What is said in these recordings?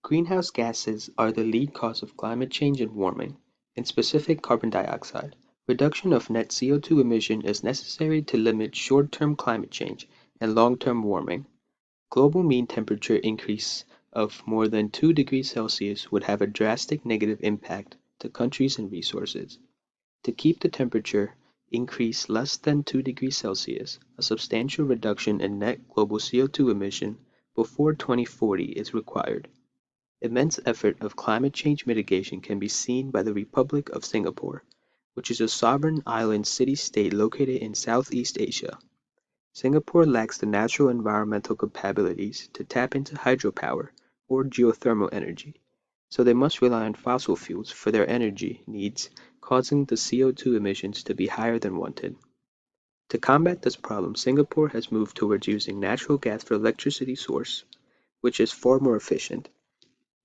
Greenhouse gases are the lead cause of climate change and warming. In specific carbon dioxide, reduction of net CO2 emission is necessary to limit short-term climate change and long-term warming. Global mean temperature increase of more than 2 degrees Celsius would have a drastic negative impact to countries and resources. To keep the temperature increase less than 2 degrees Celsius, a substantial reduction in net global CO2 emission before 2040 is required. Immense effort of climate change mitigation can be seen by the Republic of Singapore, which is a sovereign island city-state located in Southeast Asia. Singapore lacks the natural environmental capabilities to tap into hydropower or geothermal energy, so they must rely on fossil fuels for their energy needs, causing the CO2 emissions to be higher than wanted. To combat this problem, Singapore has moved towards using natural gas for electricity source, which is far more efficient,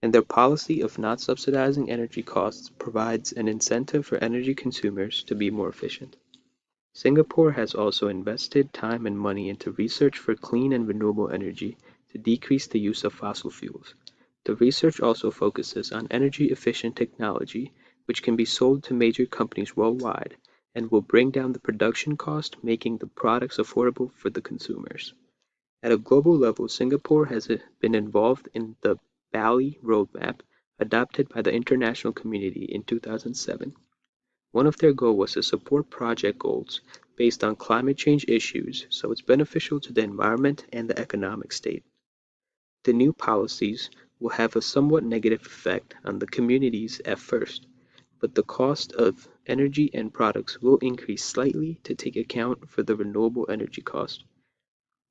and their policy of not subsidizing energy costs provides an incentive for energy consumers to be more efficient. Singapore has also invested time and money into research for clean and renewable energy to decrease the use of fossil fuels. The research also focuses on energy-efficient technology, which can be sold to major companies worldwide and will bring down the production cost, making the products affordable for the consumers. At a global level, Singapore has been involved in the Bali Roadmap adopted by the international community in 2007. One of their goals was to support project goals based on climate change issues so it's beneficial to the environment and the economic state. The new policies will have a somewhat negative effect on the communities at first, but the cost of energy and products will increase slightly to take account for the renewable energy cost.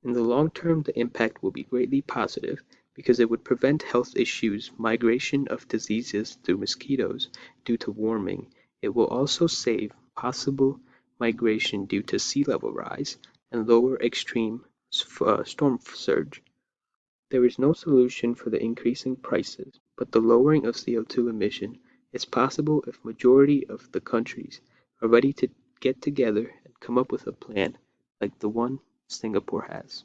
In the long term, the impact will be greatly positive because it would prevent health issues, migration of diseases through mosquitoes due to warming. It will also save possible migration due to sea level rise and lower extreme storm surge. There is no solution for the increasing prices, but the lowering of CO2 emission is possible if majority of the countries are ready to get together and come up with a plan like the one Singapore has.